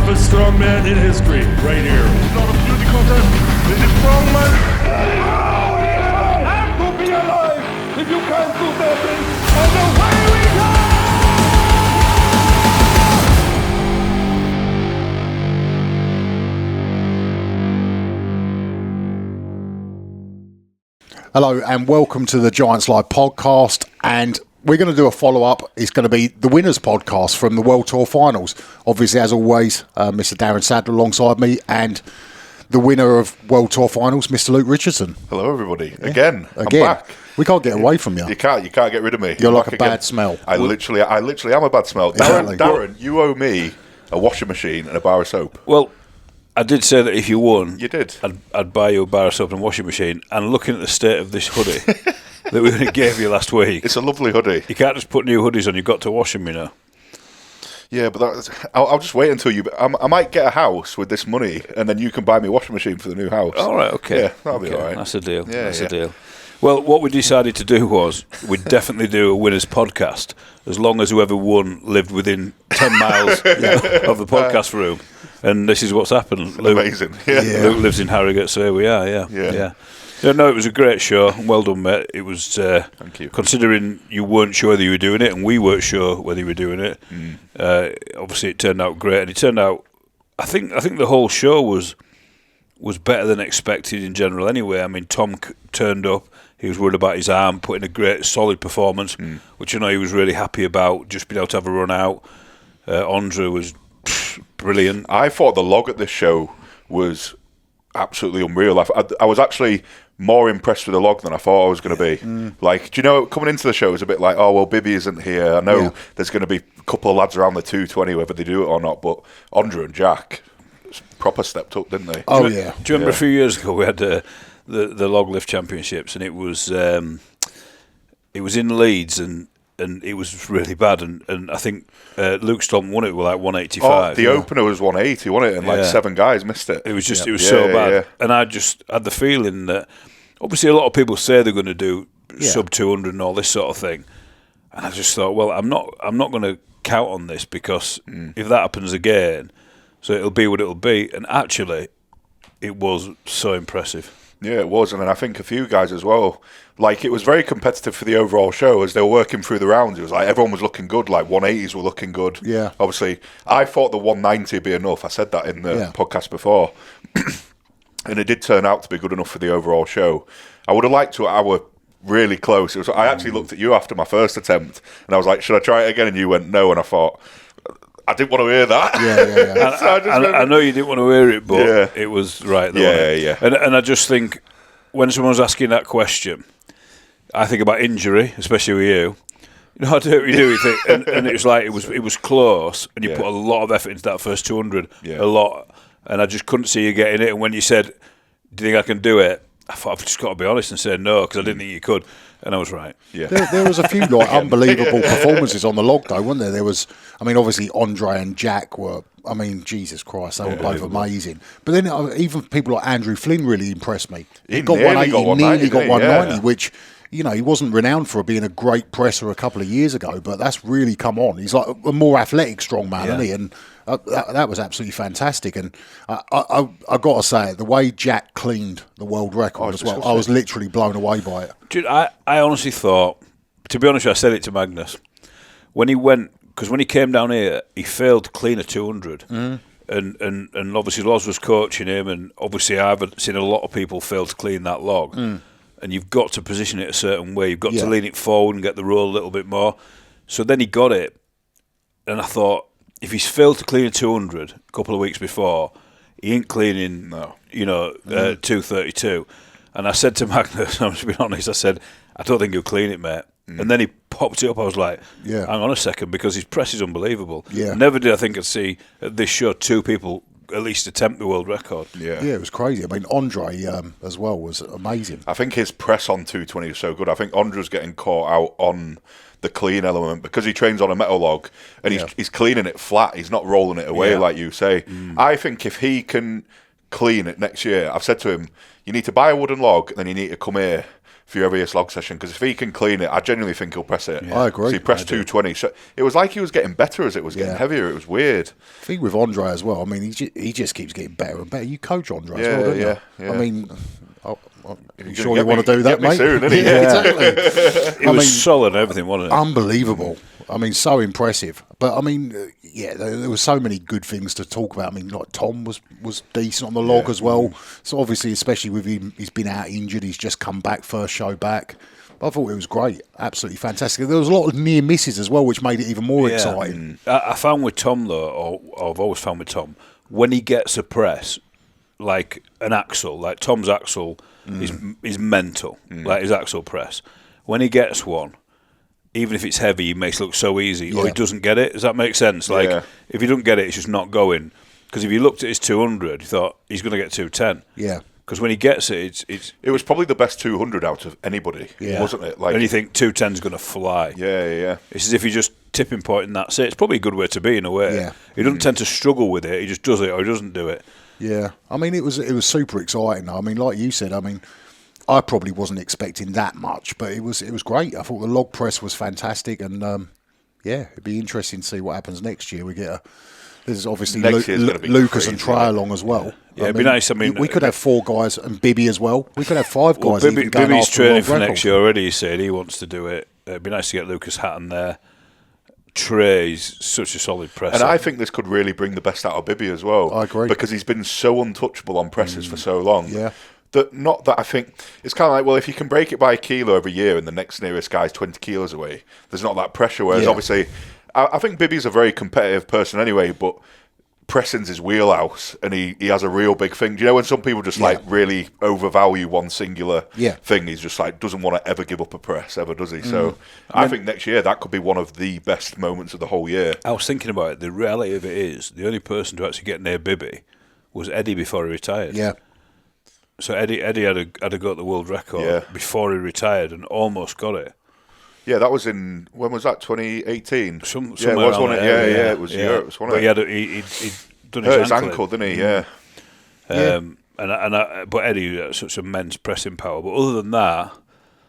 toughest strongman in history, right here. It's not a beauty contest. This is strongman. Have to be alive if you can't do that thing. And away we go! Hello and welcome to the Giants Live podcast, and we're going to do a follow-up. It's going to be the winners podcast from the World Tour Finals. Obviously, as always, Mr. Darren Sadler alongside me, and the winner of World Tour Finals, Mr. Luke Richardson. Hello, everybody. Yeah. Again. I'm back. We can't get away from you. You can't get rid of me. You're like a bad smell. I literally am a bad smell. Exactly. Darren, you owe me a washing machine and a bar of soap. Well, I did say that if you won, you did. I'd buy you a bar of soap and washing machine. And looking at the state of this hoodie that we gave you last week, it's a lovely hoodie. You can't just put new hoodies on. You've got to wash them, you know. Yeah, but I'll just wait until you. I might get a house with this money, and then you can buy me a washing machine for the new house. All right, okay. Yeah, that'll be all right. That's a deal. Yeah, That's a deal. Well, what we decided to do was we'd definitely do a winners podcast as long as whoever won lived within 10 miles of the podcast room. And this is what's happened. Luke, amazing. Yeah. Luke lives in Harrogate, so here we are. Yeah. No, it was a great show. Well done, mate. It was. Thank you. Considering you weren't sure whether you were doing it, and we weren't sure whether you were doing it. Obviously, it turned out great, and it turned out. I think the whole show was better than expected in general. Anyway, I mean, Tom turned up. He was worried about his arm, put in a great, solid performance, which I know he was really happy about. Just being able to have a run out. Andre was brilliant. I thought the log at this show was absolutely unreal. I was actually more impressed with the log than I thought I was going to be. Like, do you know, coming into the show, it was a bit like, oh, well, Bibby isn't here. I know there's going to be a couple of lads around the 220, whether they do it or not, but Andre and Jack proper stepped up, didn't they? Oh, Do you remember a few years ago we had the log lift championships, and it was in Leeds, and it was really bad, and I think Luke Stomp won it with like 185. The opener was 180, wasn't it? And like 7 guys missed it. It was so bad. Yeah. And I just had the feeling that obviously a lot of people say they're going to do sub 200 and all this sort of thing, and I just thought, well, I'm not going to count on this, because if that happens again, so it'll be what it'll be. And actually, it was so impressive. Yeah, it was, and then I think a few guys as well. Like, it was very competitive for the overall show as they were working through the rounds. It was like everyone was looking good, like 180s were looking good. Yeah. Obviously, I thought the 190 would be enough. I said that in the podcast before. And it did turn out to be good enough for the overall show. I would have liked to hour really close. I actually looked at you after my first attempt, and I was like, should I try it again? And you went, no, and I thought, I didn't want to hear that. Yeah. So I know you didn't want to hear it, but it was right there. Yeah. And I just think when someone's asking that question, I think about injury, especially with you. You know, I do. You think, and it was like it was close, and you put a lot of effort into that first 200, a lot, and I just couldn't see you getting it. And when you said, "Do you think I can do it?" I thought, I've just got to be honest and say no, because I didn't think you could, and I was right. Yeah. There was a few unbelievable performances on the log, though, wasn't there? There was, I mean, obviously Andre and Jack were, I mean, Jesus Christ, they were both amazing. But then even people like Andrew Flynn really impressed me. He got 180, nearly got 190, which, you know, he wasn't renowned for being a great presser a couple of years ago, but that's really come on. He's like a more athletic strongman, isn't he? And that was absolutely fantastic. And I got to say it, the way Jack cleaned the world record as well, I was literally blown away by it. Dude, I honestly thought, to be honest, I said it to Magnus, when he went, because when he came down here, he failed to clean a 200. And obviously Loz was coaching him, and obviously I've seen a lot of people fail to clean that log. And you've got to position it a certain way. You've got to lean it forward and get the roll a little bit more. So then he got it, and I thought, if he's failed to clean a 200 a couple of weeks before, he ain't cleaning, 232. And I said to Magnus, I'm just being honest, I said, I don't think he'll clean it, mate. And then he popped it up. I was like, hang on a second, because his press is unbelievable. Never did I think I'd see at this show 2 people at least attempt the world record. Yeah, it was crazy. I mean, Andre as well was amazing. I think his press on 220 is so good. I think Andre's getting caught out on the clean element because he trains on a metal log and he's cleaning it flat. He's not rolling it away like you say. I think if he can clean it next year, I've said to him, you need to buy a wooden log and then you need to come here heaviest log session, because if he can clean it, I genuinely think he'll press it. I agree. So he pressed 220. So it was like he was getting better as it was getting heavier. It was weird. I think with Andre as well, I mean, he just keeps getting better and better. You coach Andre as well, don't you? Yeah. I mean, you sure get you want to do that, me mate? soon, isn't he? Yeah, exactly. It was solid and everything, wasn't it? Unbelievable. I mean, so impressive. But I mean, there were so many good things to talk about. I mean, like Tom was decent on the log as well. So obviously, especially with him, he's been out injured. He's just come back, first show back. I thought it was great, absolutely fantastic. There was a lot of near misses as well, which made it even more exciting. I found with Tom though, or I've always found with Tom, when he gets a press, like an axle, like Tom's axle is mental, like his axle press. When he gets one, even if it's heavy, he makes it look so easy, or he doesn't get it. Does that make sense? Like, if he doesn't get it, it's just not going. Because if you looked at his 200, you thought, he's going to get 210. Yeah. Because when he gets it, it was probably the best 200 out of anybody, wasn't it? Like, and you think 210's going to fly. Yeah. It's as if you just tipping point and that's it. It's probably a good way to be in a way. Yeah. He doesn't tend to struggle with it. He just does it or he doesn't do it. Yeah. I mean, it was super exciting. I mean, like you said, I mean, I probably wasn't expecting that much, but it was great. I thought the log press was fantastic, and it'd be interesting to see what happens next year. There's obviously Lucas and Try-Along as well. Yeah, it'd be nice. I mean, we could have 4 guys and Bibby as well. We could have 5 guys. Well, even going Bibby's after the training world for record. next year already. He said he wants to do it. It'd be nice to get Lucas Hatton there. Trey's such a solid presser. And I think this could really bring the best out of Bibby as well. I agree. Because he's been so untouchable on presses for so long. Yeah. Not that I think it's kind of like, well, if you can break it by a kilo every year and the next nearest guy's 20 kilos away, there's not that pressure. Whereas obviously, I think Bibby's a very competitive person anyway, but pressing's his wheelhouse, and he has a real big thing. Do you know when some people just like really overvalue one singular thing? He's just like doesn't want to ever give up a press ever, does he? So I think next year that could be one of the best moments of the whole year. I was thinking about it. The reality of it is the only person to actually get near Bibby was Eddie before he retired. Yeah. So Eddie had to go at the world record before he retired and almost got it. Yeah, that was when was that? 2018. It was one of it. It was Europe. It was one of it. But he'd done his ankle, didn't he? Yeah. But Eddie had such immense pressing power. But other than that,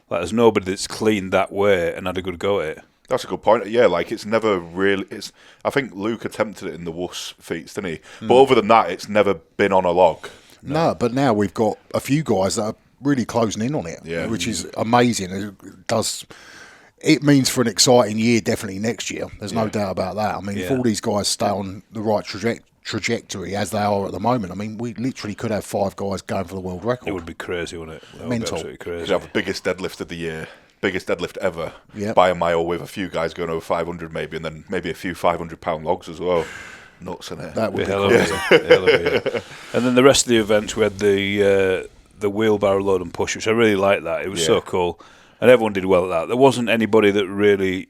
like there's nobody that's cleaned that way and had a good go at it. That's a good point. Yeah, like it's never really. I think Luke attempted it in the wuss feats, didn't he? But other than that, it's never been on a log. No, but now we've got a few guys that are really closing in on it, which is amazing. It means for an exciting year, definitely next year. There's no doubt about that. I mean, if all these guys stay on the right trajectory as they are at the moment, I mean, we literally could have 5 guys going for the world record. It would be crazy, wouldn't it? That Mental. would be absolutely crazy. You'd have the biggest deadlift of the year, biggest deadlift ever, Yep. by a mile, with a few guys going over 500 maybe, and then maybe a few 500-pound logs as well. Nuts, isn't it? That would be Hell of it. And then the rest of the events, we had the wheelbarrow load and push, which I really liked that. It was so cool. And everyone did well at that. There wasn't anybody that really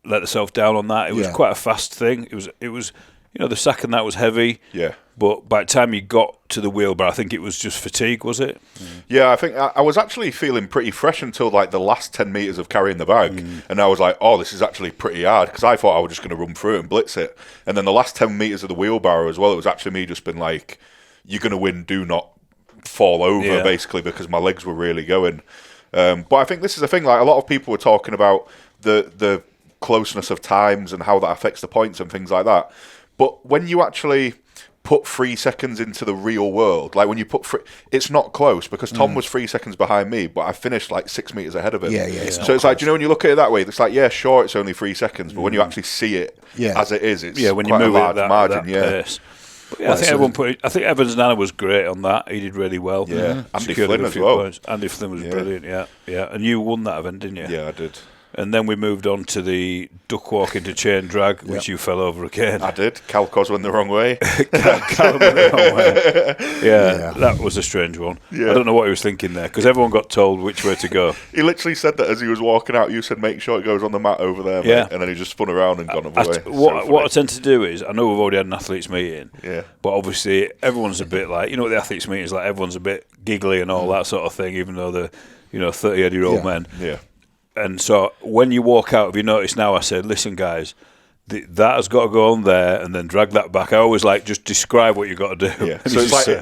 let themselves down on that. It was quite a fast thing. It was the second that was heavy. Yeah. But by the time you got to the wheelbarrow, I think it was just fatigue, was it? Yeah, I think I was actually feeling pretty fresh until like the last 10 metres of carrying the bag. And I was like, oh, this is actually pretty hard, because I thought I was just going to run through it and blitz it. And then the last 10 metres of the wheelbarrow as well, it was actually me just been like, you're going to win, do not fall over, basically, because my legs were really going. But I think this is the thing, like a lot of people were talking about the closeness of times and how that affects the points and things like that. But when you actually put 3 seconds into the real world, like when you put it's not close, because Tom was 3 seconds behind me, but I finished like 6 metres ahead of him. So it's like, do you know, when you look at it that way, it's like, yeah, sure, it's only 3 seconds, but when you actually see it as it is, it's when quite you move a large it margin. pace. But I think I think Evans Nana was great on that. He did really well. Yeah, Andy Secured Flynn a as few well. points. Andy Flynn was brilliant. Yeah. And you won that event, didn't you? Yeah, I did. And then we moved on to the duck walk into chain drag, which you fell over again. I did. Cal Cos went the wrong way. Cal went the wrong way. Yeah, that was a strange one. Yeah. I don't know what he was thinking there, because everyone got told which way to go. He literally said that as he was walking out. You said, make sure it goes on the mat over there, mate. And then he just spun around and gone away. What I tend to do is, I know we've already had an athletes meeting, Yeah. but obviously everyone's a bit like, what the athletes meeting is like, everyone's a bit giggly and all that sort of thing, even though they're 30-year-old men. Yeah. And so when you walk out, if you notice now, I said, listen, guys, that has got to go on there and then drag that back. I always like, just describe what you've got to do. Yeah.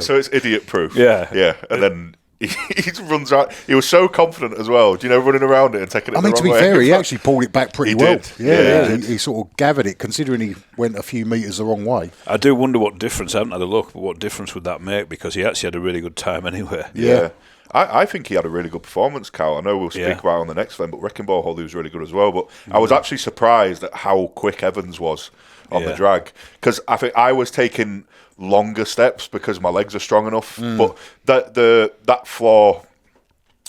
So it's idiot proof. Yeah. Yeah. And then he runs out. He was so confident as well. Do you know, running around it and taking it the wrong way? To be fair, he actually pulled it back pretty well. Did. Yeah. He sort of gathered it, considering he went a few metres the wrong way. I do wonder what difference, I haven't had a look, but what difference would that make? Because he actually had a really good time anyway. Yeah. I think he had a really good performance, Cal. I know we'll speak about it on the next one, but Wrecking Ball Holly was really good as well. But I was actually surprised at how quick Evans was on the drag, because I think I was taking longer steps because my legs are strong enough. But that floor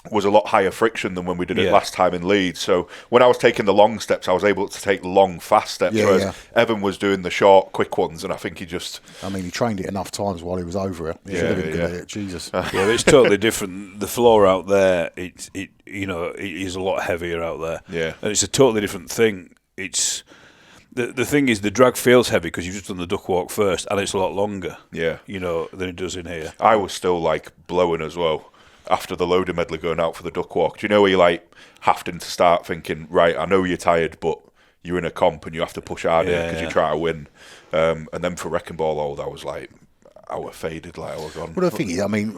was a lot higher friction than when we did it last time in Leeds. So when I was taking the long steps, I was able to take long, fast steps, whereas Evan was doing the short, quick ones, and I think he just... I mean, he trained it enough times while he was over it. He should have been good at it. Jesus. It's totally different. The floor out there, it is a lot heavier out there. Yeah. And it's a totally different thing. It's... The thing is, the drag feels heavy because you've just done the duck walk first, and it's a lot longer, than it does in here. I was still, blowing as well after the loading medley going out for the duck walk. Do you know where you're, having to start thinking, right, I know you're tired, but you're in a comp and you have to push hard because you try to win. And then for Wrecking Ball Hold, I was I was faded, I was gone. Well, the thing is, I mean,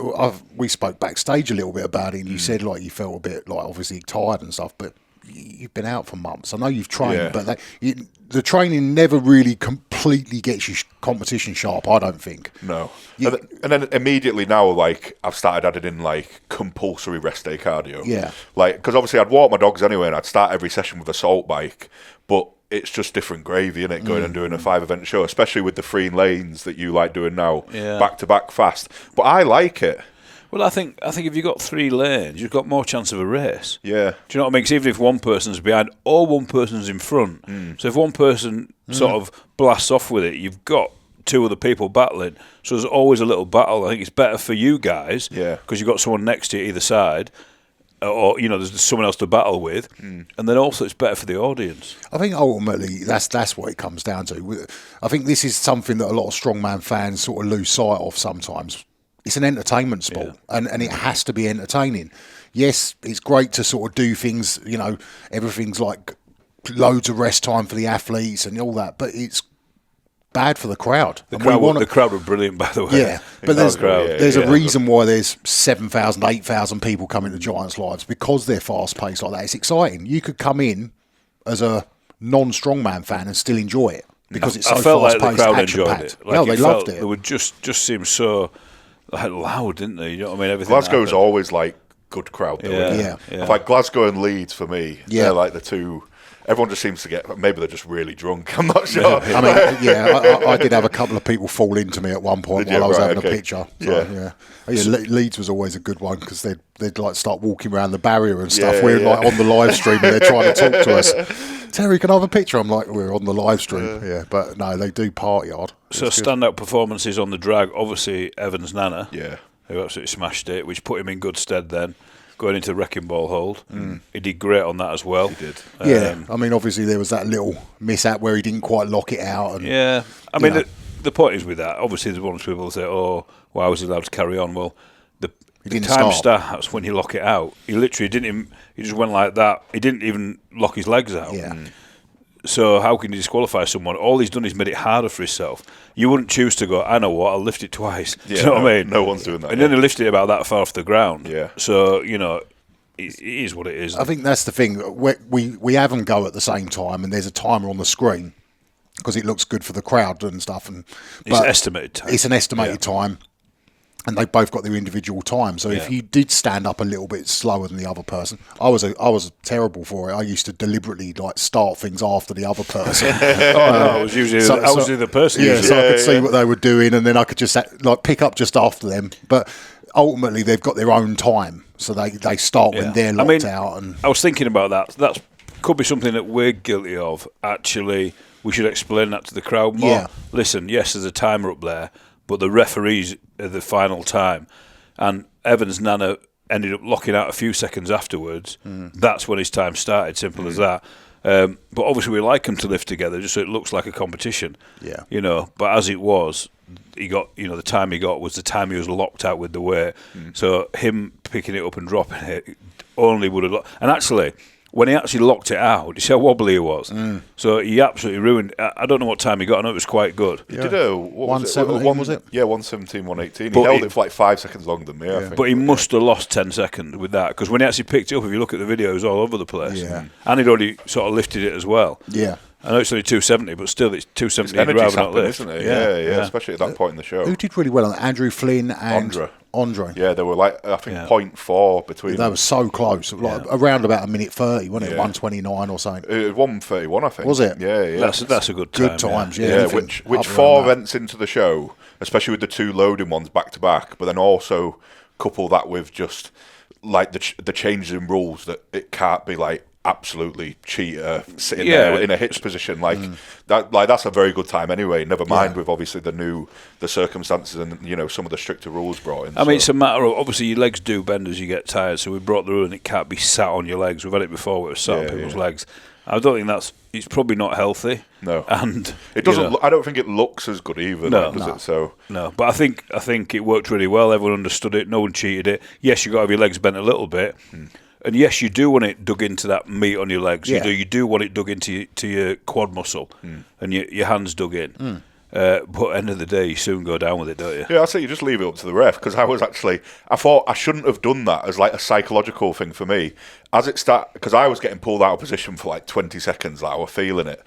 we spoke backstage a little bit about it, and you said, you felt a bit, obviously tired and stuff, but you've been out for months. I know you've trained, but the training never really completely gets you competition sharp, I don't think. No. And then immediately now, I've started adding in, compulsory rest day cardio. Yeah. Because obviously I'd walk my dogs anyway, and I'd start every session with a salt bike, but it's just different gravy, innit, going and doing a 5-event show, especially with the 3 lanes that you like doing now, back-to-back fast. But I like it. Well, I think if you've got 3 lanes, you've got more chance of a race. Yeah. Do you know what I mean? Because even if one person's behind or one person's in front, so if one person sort of blasts off with it, you've got 2 other people battling. So there's always a little battle. I think it's better for you guys because you've got someone next to you either side, or there's someone else to battle with, and then also it's better for the audience. I think ultimately that's what it comes down to. I think this is something that a lot of strongman fans sort of lose sight of sometimes. It's an entertainment sport, and it has to be entertaining. Yes, it's great to sort of do things, everything's loads of rest time for the athletes and all that, but it's bad for the crowd. The crowd were brilliant, by the way. Yeah, but there's a reason why there's 7,000, 8,000 people coming to Giants Lives, because they're fast-paced like that. It's exciting. You could come in as a non-strongman fan and still enjoy it, because it's so fast-paced, like the crowd action-packed. Enjoyed it. They loved it. They would just seem so... loud, didn't they? You know what I mean? Everything Glasgow's always good crowd, though. Yeah. Glasgow and Leeds for me, they're the 2. Everyone just seems to get. Maybe they're just really drunk. I'm not sure. I mean, I did have a couple of people fall into me at one point while I was having a picture. So, Leeds was always a good one, because they'd start walking around the barrier and stuff. We're on the live stream and they're trying to talk to us. Terry, can I have a picture? I'm like, we're on the live stream. But no, they do party hard. So standout performances on the drag, obviously Evans Nana, who absolutely smashed it, which put him in good stead then. Going into the Wrecking Ball Hold. He did great on that as well. He did. I mean, obviously there was that little mishap where he didn't quite lock it out. And, I mean, the point is with that, obviously there's one of people say, why was he allowed to carry on? Well, the time starts when you lock it out. He literally he just went like that. He didn't even lock his legs out. So how can you disqualify someone? All he's done is made it harder for himself. You wouldn't choose to go, I know what, I'll lift it twice. Do you know what I mean? No one's doing that. And then he lifted it about that far off the ground. Yeah. So, it is what it is. I think that's the thing. We have them go at the same time, and there's a timer on the screen because it looks good for the crowd and stuff. It's estimated time. It's an estimated time. And they both got their individual time. So if you did stand up a little bit slower than the other person, I was terrible for it. I used to deliberately start things after the other person. I was usually the person. Yeah, so I could see what they were doing, and then I could just pick up just after them. But ultimately, they've got their own time, so they start when they're locked out. And I was thinking about that. That could be something that we're guilty of. Actually, we should explain that to the crowd more. Yeah. Listen, yes, there's a timer up there, but the referees at the final time, and Evans Nana ended up locking out a few seconds afterwards. That's when his time started, simple as that. But obviously we like them to live together just so it looks like a competition. But as it was, he got, the time he got was the time he was locked out with the weight. So him picking it up and dropping it only would have... And actually, when he actually locked it out, you see how wobbly he was. So he absolutely ruined. I don't know what time he got. I know it was quite good. He did a 117, was it? Yeah, 117, 118. But he held it for like 5 seconds longer than me. I think. But he must have lost 10 seconds with that, because when he actually picked it up, if you look at the video, it was all over the place. Yeah. And he'd already sort of lifted it as well. Yeah. I know it's only 270, but still it's 270 energy rather sapping, not lift. isn't it? Yeah, especially at that point in the show. Who did really well on that? Andrew Flynn and Andre. Yeah, they were like, I think, 0.4 between them. They were so close, like around about a minute 30, wasn't it? 129 or something. It was 131, I think. Was it? Yeah. That's a good time. Good times, Yeah, which 4 events into the show, especially with the 2 loading ones back to back, but then also couple that with just like the changes in rules, that it can't be like absolutely cheater sitting there in a hitch position that. Like that's a very good time anyway. Never mind with obviously the circumstances and some of the stricter rules brought in. I mean, it's a matter of, obviously your legs do bend as you get tired, so we brought the rule and it can't be sat on your legs. We've had it before where it was sat on people's legs. I don't think it's probably not healthy. No, and it doesn't. I don't think it looks as good either. Does it? So no, but I think it worked really well. Everyone understood it. No one cheated it. Yes, you got to have your legs bent a little bit. And yes, you do want it dug into that meat on your legs. Yeah. You do want it dug into your quad muscle and your hands dug in. But at the end of the day, you soon go down with it, don't you? Yeah, I say you just leave it up to the ref, because I thought I shouldn't have done that as like a psychological thing for me. As it started, because I was getting pulled out of position for like 20 seconds, like I was feeling it.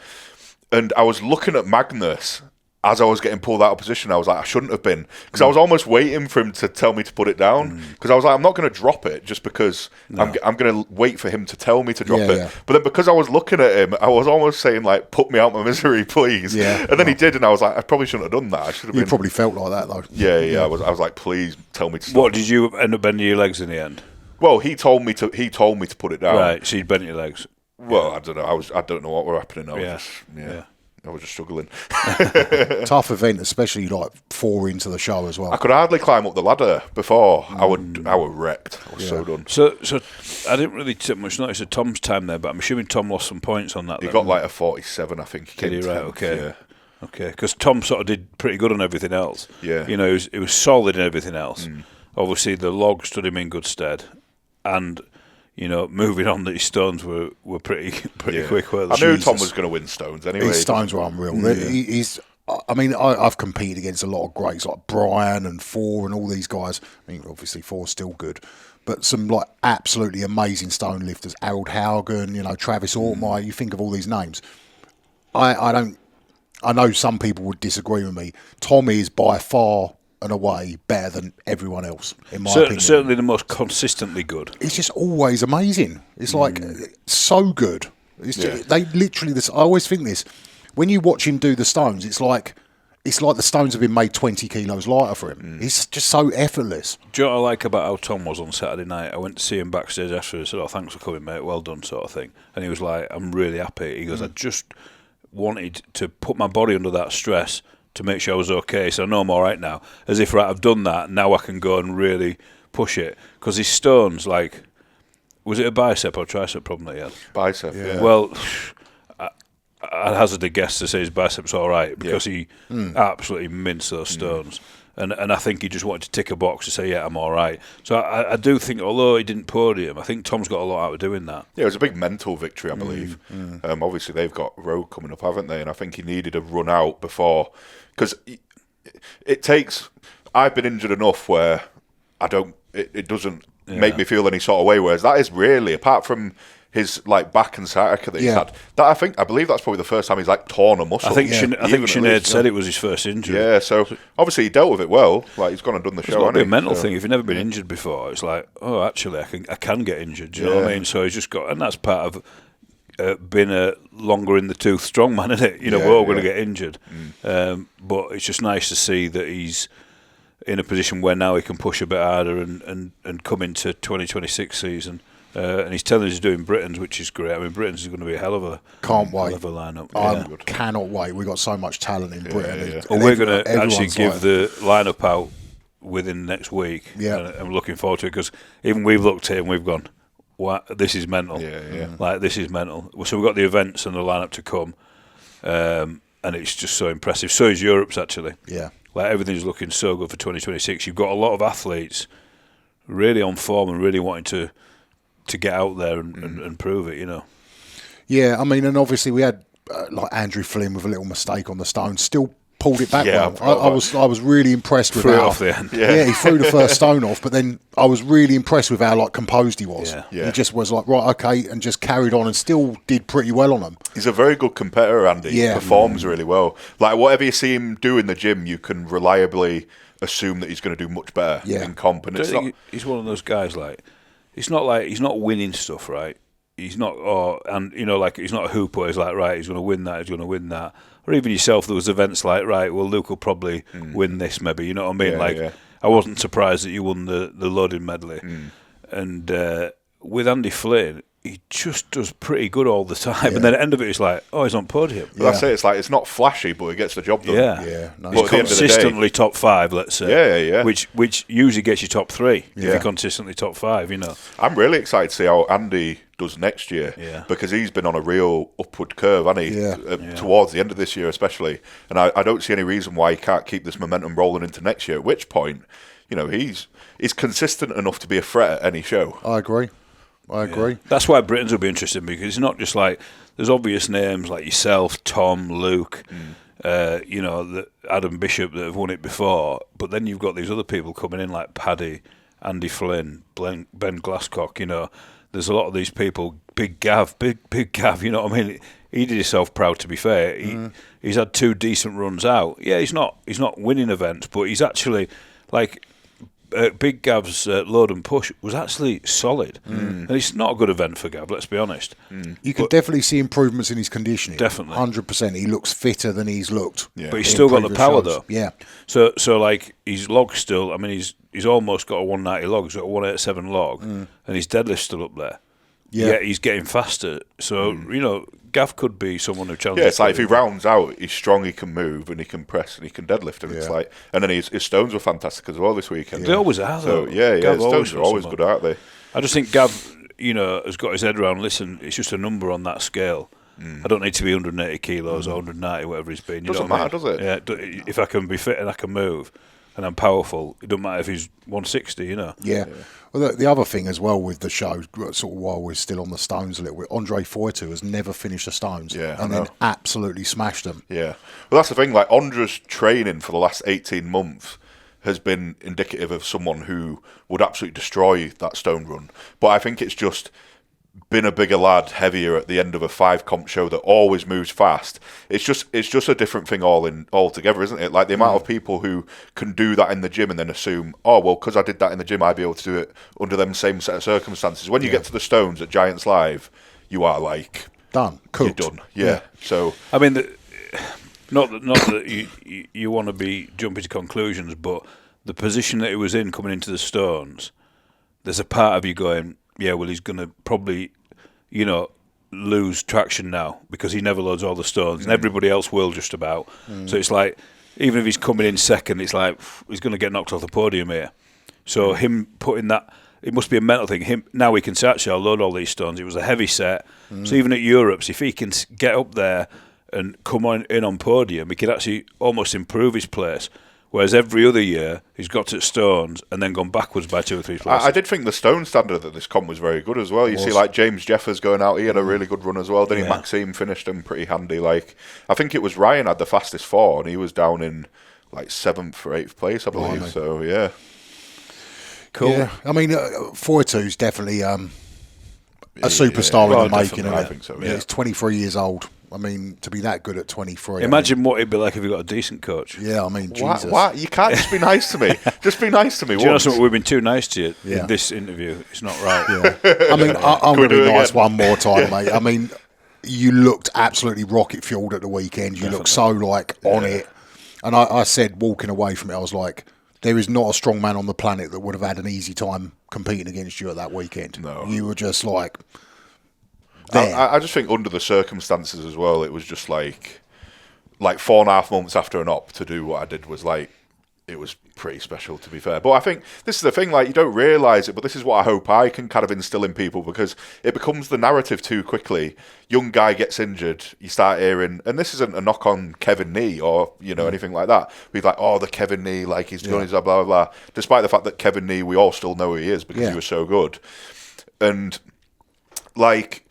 And I was looking at Magnus as I was getting pulled out of position. I was like, I shouldn't have been, because I was almost waiting for him to tell me to put it down, because I was like, I'm not going to drop it just because I'm going to wait for him to tell me to drop it. But then because I was looking at him, I was almost saying like, put me out my misery, please. And then he did, and I was like, I probably shouldn't have done that. I should have. You probably felt like that though. Yeah. I was like, please tell me to stop. What did you end up bending your legs in the end? Well, he told me to put it down. Right, so you bent your legs. Well, I don't know. I don't know what were happening. I was just struggling. Tough event, especially like 4 into the show as well. I could hardly climb up the ladder before. I were wrecked. I was so done. So I didn't really take much notice of Tom's time there, but I'm assuming Tom lost some points on that. He got like a 47, I think. Did he? Right, 10th, okay. Yeah. Okay, because Tom sort of did pretty good on everything else. Yeah. He was solid in everything else. Obviously, the log stood him in good stead. And, moving on, his stones were pretty quick. Weren't they? I knew Tom was going to win stones anyway. His stones were unreal. I've competed against a lot of greats like Brian and Four and all these guys. I mean, obviously Four's still good, but some like absolutely amazing stone lifters, Harold Haugen, Travis Ortmeyer. You think of all these names. I know some people would disagree with me. Tom is by far and away better than everyone else, in my opinion. Certainly the most consistently good. It's just always amazing. It's like so good. They literally. I always think this when you watch him do the stones. It's like the stones have been made 20 kilos lighter for him. It's just so effortless. Do you know what I like about how Tom was on Saturday night? I went to see him backstage after. I said, "Oh, thanks for coming, mate. Well done," sort of thing. And he was like, "I'm really happy." He goes, "I just wanted to put my body under that stress to make sure I was okay, so I know I'm all right now. As if, right, I've done that, now I can go and really push it." Because his stones, like, was it a bicep or tricep problem that he had? Bicep, yeah. Well, I hazard a guess to say his bicep's all right, because he absolutely minced those stones. And I think he just wanted to tick a box to say, yeah, I'm all right. So I do think, although he didn't podium, I think Tom's got a lot out of doing that. Yeah, it was a big mental victory, I believe. Obviously, they've got Road coming up, haven't they? And I think he needed a run out before, because it takes. I've been injured enough where I don't. It doesn't make me feel any sort of way. Whereas that is really, apart from his like back and sciatica that he's had, that I believe that's probably the first time he's like torn a muscle. I think Sinead said it was his first injury. Yeah, so obviously he dealt with it well. Like he's gone and done the show. It's got to be a mental thing. If you've never been injured before, it's like, oh, actually, I can get injured. Do you know what I mean? So he's just got, and that's part of being a longer in the tooth strongman, isn't it? We're all going to get injured, but it's just nice to see that he's in a position where now he can push a bit harder and come into 2026 season. And he's telling us he's doing Britain's, which is great. I mean, Britain's is going to be a hell of a lineup. I cannot wait. We've got so much talent in Britain. Well, we're going to actually give the lineup out within the next week. Yeah. And I'm looking forward to it, because even we've looked at it and we've gone, "What? This is mental." Like, this is mental. So we've got the events and the lineup to come, and it's just so impressive. So is Europe's, actually. Yeah. Like, everything's looking so good for 2026. You've got a lot of athletes really on form and really wanting to to get out there and prove it, you know. Yeah, I mean, and obviously we had like Andrew Flynn with a little mistake on the stone, still pulled it back well. I was really impressed with Threw it how off the end. Yeah, he threw the first stone off, but then I was really impressed with how like composed he was. Yeah. He just was like, right, okay, and just carried on and still did pretty well on them. He's a very good competitor, Andy. Yeah. He performs really well. Like whatever you see him do in the gym, you can reliably assume that he's going to do much better in comp. And he's one of those guys like he's not winning stuff, right? He's not, he's not a hooper. He's like, right, he's going to win that. He's going to win that. Or even yourself, there was events like, right, well, Luke will probably win this, maybe. You know what I mean? I wasn't surprised that you won the loading medley. And with Andy Flynn, he just does pretty good all the time. Yeah. And then at the end of it, it's like, oh, he's on podium. But that's it. It's like, it's not flashy, but he gets the job done. Yeah. No, he's consistently top 5, let's say. Yeah. Which usually gets you top 3 if you're consistently top 5, you know. I'm really excited to see how Andy does next year because he's been on a real upward curve, hasn't he? Towards the end of this year especially. And I don't see any reason why he can't keep this momentum rolling into next year, at which point, you know, he's consistent enough to be a threat at any show. I agree. That's why Britons will be interesting, because it's not just like there's obvious names like yourself, Tom, Luke, Adam Bishop that have won it before, but then you've got these other people coming in like Paddy, Andy Flynn, Ben Glasscock. You know, there's a lot of these people. Big Gav, you know what I mean? He did himself proud. To be fair, he's had 2 decent runs out. Yeah, he's not winning events, but he's actually like. Big Gav's load and push was actually solid, and it's not a good event for Gav. Let's be honest. You can definitely see improvements in his conditioning. Definitely, 100%. He looks fitter than he's looked. Yeah. But he's still got the power though. Yeah. So like his log's still. I mean, he's almost got a 190 log. He's got a 187 log, and his deadlift's still up there. Yeah, he's getting faster. So you know, Gav could be someone who challenges. Yeah, it's like if he rounds out, he's strong, he can move, and he can press, and he can deadlift, and it's like, and then his stones were fantastic as well this weekend. They always are. So his stones are always good, aren't they? I just think Gav, you know, has got his head around. Listen, it's just a number on that scale. I don't need to be 180 kilos or 190, whatever he's been. Doesn't matter, does it? Yeah, if I can be fit and I can move, and I'm powerful, it doesn't matter if he's 160, you know. Yeah. Well, the other thing as well with the show, sort of while we're still on the stones a little bit, Andre Foytu has never finished the stones. Yeah, and then absolutely smashed them. Yeah. Well, that's the thing. Like, Andre's training for the last 18 months has been indicative of someone who would absolutely destroy that stone run. But I think it's just been a bigger lad, heavier at the end of a 5 comp show that always moves fast. It's just a different thing altogether, isn't it? Like the amount of people who can do that in the gym and then assume, oh well, because I did that in the gym, I'd be able to do it under them same set of circumstances. When you get to the stones at Giants Live, you are like done, cooked. You're done. Yeah. So I mean, not that you want to be jumping to conclusions, but the position that he was in coming into the stones, there's a part of you going, yeah, well, he's going to probably, you know, lose traction now because he never loads all the stones, and everybody else will just about. So it's like, even if he's coming in second, it's like he's going to get knocked off the podium here. So him putting that, it must be a mental thing. Now he can say, actually, I'll load all these stones. It was a heavy set. So even at Europe's, if he can get up there and come in on podium, he could actually almost improve his place. Whereas every other year, he's got to stones and then gone backwards by 2 or 3 places. I did think the stone standard at this comp was very good as well. You see, like, James Jeffers going out, he had a really good run as well. Didn't he? Maxime finished him pretty handy. Like, I think it was Ryan had the fastest 4, and he was down in, like, 7th or 8th place, I believe. So, yeah. Cool. Yeah. I mean, Foytu's definitely a superstar in the making. I think so, yeah. He's 23 years old. I mean, to be that good at 23. Imagine what it'd be like if you got a decent coach. Yeah, I mean, Jesus. What? You can't just be nice to me. Just be nice to me. Do you know something? We've been too nice to you in this interview. It's not right. Yeah. I mean, I'm going to be nice one more time, mate. I mean, you looked absolutely rocket fueled at the weekend. You looked so, like, on it. And I said, walking away from it, I was like, there is not a strong man on the planet that would have had an easy time competing against you at that weekend. No. You were just like... I just think under the circumstances as well, it was just like 4.5 months after an op to do what I did was like, it was pretty special, to be fair. But I think this is the thing, like, you don't realise it, but this is what I hope I can kind of instill in people, because it becomes the narrative too quickly. Young guy gets injured, you start hearing, and this isn't a knock on Kevin Nee or, you know, anything like that. We're like, oh, the Kevin Nee, like, he's doing his blah, blah, blah. Despite the fact that Kevin Nee, we all still know who he is because he was so good. And like,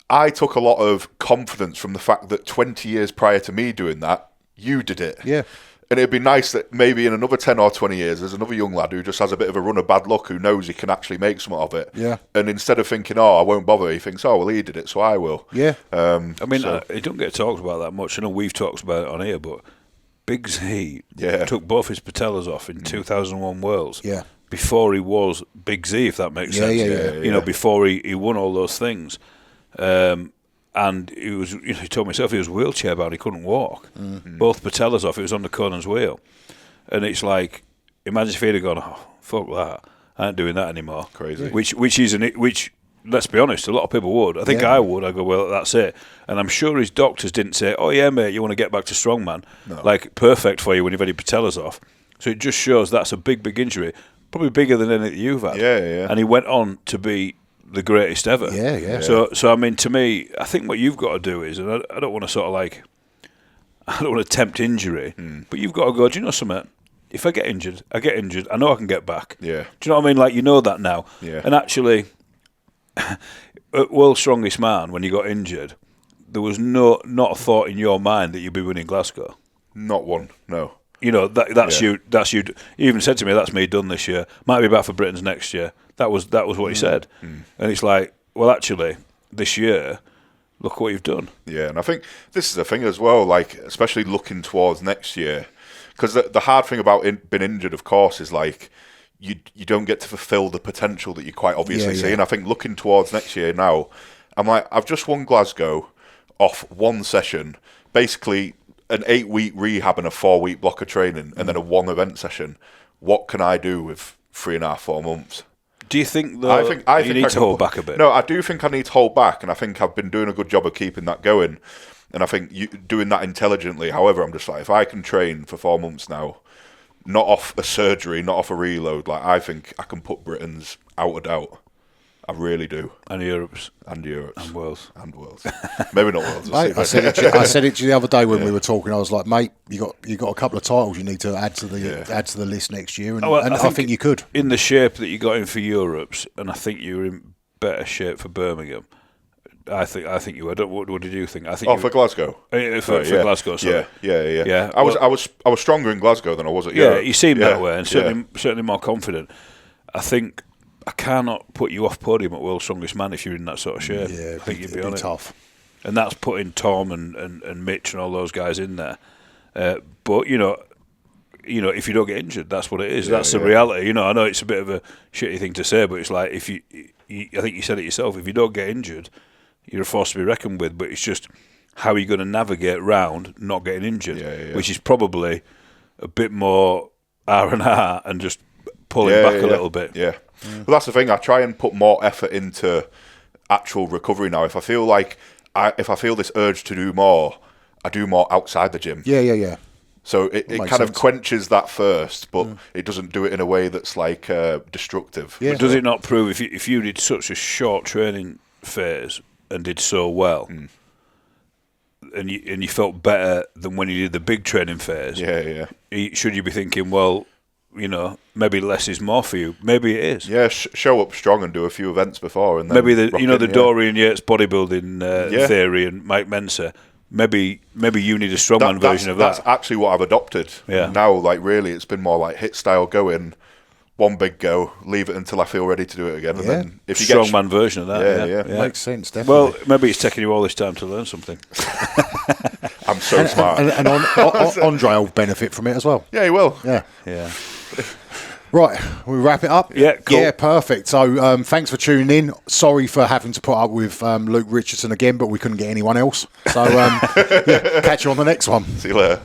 I took a lot of confidence from the fact that 20 years prior to me doing that, you did it. Yeah. And it'd be nice that maybe in another 10 or 20 years, there's another young lad who just has a bit of a run of bad luck, who knows he can actually make something of it. Yeah. And instead of thinking, I won't bother, he thinks, well, he did it, so I will. Yeah. I mean, it don't get talked about that much. I know we've talked about it on here, but Big Z took both his patellas off in 2001 Worlds. Yeah. Before he was Big Z, if that makes sense. You know, before he won all those things. And he was, he told me himself he was wheelchair bound, he couldn't walk. Mm-hmm. Both patellas off, it was on the Conan's wheel. And it's like, imagine if he'd have gone, fuck that, I ain't doing that anymore. Crazy. Which, let's be honest, a lot of people would. I think I would. I go, well, that's it. And I'm sure his doctors didn't say, oh yeah, mate, you want to get back to strongman. No. Like, perfect for you when you've had your patellas off. So it just shows that's a big, big injury. Probably bigger than any that you've had. Yeah. And he went on to be the greatest ever. Yeah. So I mean, to me, I think what you've got to do is, and I don't want to sort of like, I don't want to tempt injury, but you've got to go, do you know something? If I get injured, I get injured. I know I can get back. Yeah. Do you know what I mean? Like, you know that now. Yeah. And actually, at World's Strongest Man, when you got injured, there was not a thought in your mind that you'd be winning Glasgow. Not one, no. You know, that's you. That's you. You even said to me, "That's me done this year. Might be back for Britain's next year." That was what he said. And it's like, well, actually, this year, look what you've done. Yeah, and I think this is the thing as well. Like, especially looking towards next year, because the hard thing about being injured, of course, is like you don't get to fulfil the potential that you quite obviously see. And I think looking towards next year now, I'm like, I've just won Glasgow off one session, basically an 8-week rehab and a 4-week block of training, and then a 1 event session. What can I do with 3.5, 4 months? Do you think though you need to hold back a bit? No, I do think I need to hold back, and I think I've been doing a good job of keeping that going. And I think doing that intelligently. However, I'm just like, if I can train for 4 months now, not off a surgery, not off a reload, like, I think I can put Britain's out of doubt. I really do. And Europe's. And Europe's. And Worlds. And Worlds. Maybe not Worlds. Mate, I said it to you the other day when we were talking. I was like, mate, you got a couple of titles you need to add to the list next year, and I think you could. In the shape that you got in for Europe's, and I think you were in better shape for Birmingham. I think you were. What did you think? I think for Glasgow. For Glasgow. Sorry. Yeah. I was stronger in Glasgow than I was at Europe. Yeah, you seemed that way, and certainly more confident. I think I cannot put you off podium at World's Strongest Man if you're in that sort of shape. Yeah, I think you'd be on it. Tough. And that's putting Tom and Mitch and all those guys in there. But you know, if you don't get injured, that's what it is. That's the reality. You know, I know it's a bit of a shitty thing to say, but it's like if you I think you said it yourself. If you don't get injured, you're a force to be reckoned with. But it's just how are you going to navigate round not getting injured, which is probably a bit more R&R and just pulling back a little bit. Yeah. Well, that's the thing. I try and put more effort into actual recovery now. If I feel this urge to do more, I do more outside the gym. Yeah. So it kind of quenches that first, but it doesn't do it in a way that's like destructive. Yeah. But does it not prove if you did such a short training phase and did so well, and you felt better than when you did the big training phase? Should you be thinking, well, you know, maybe less is more for you? Maybe it is. Yeah, show up strong and do a few events before, and then maybe the Dorian Yates bodybuilding theory and Mike Mensa. Maybe you need a strongman version of that. That's actually what I've adopted. Yeah. Now, like, really, it's been more like hit style, go in, one big go, leave it until I feel ready to do it again. And then if you strongman version of that. Yeah. Makes sense, definitely. Well, maybe it's taking you all this time to learn something. I'm so smart. And Andre will benefit from it as well. Yeah, he will. Yeah. Right, we wrap it up? Yeah, cool. Yeah, perfect. So thanks for tuning in. Sorry for having to put up with Luke Richardson again, but we couldn't get anyone else. So catch you on the next one. See you later.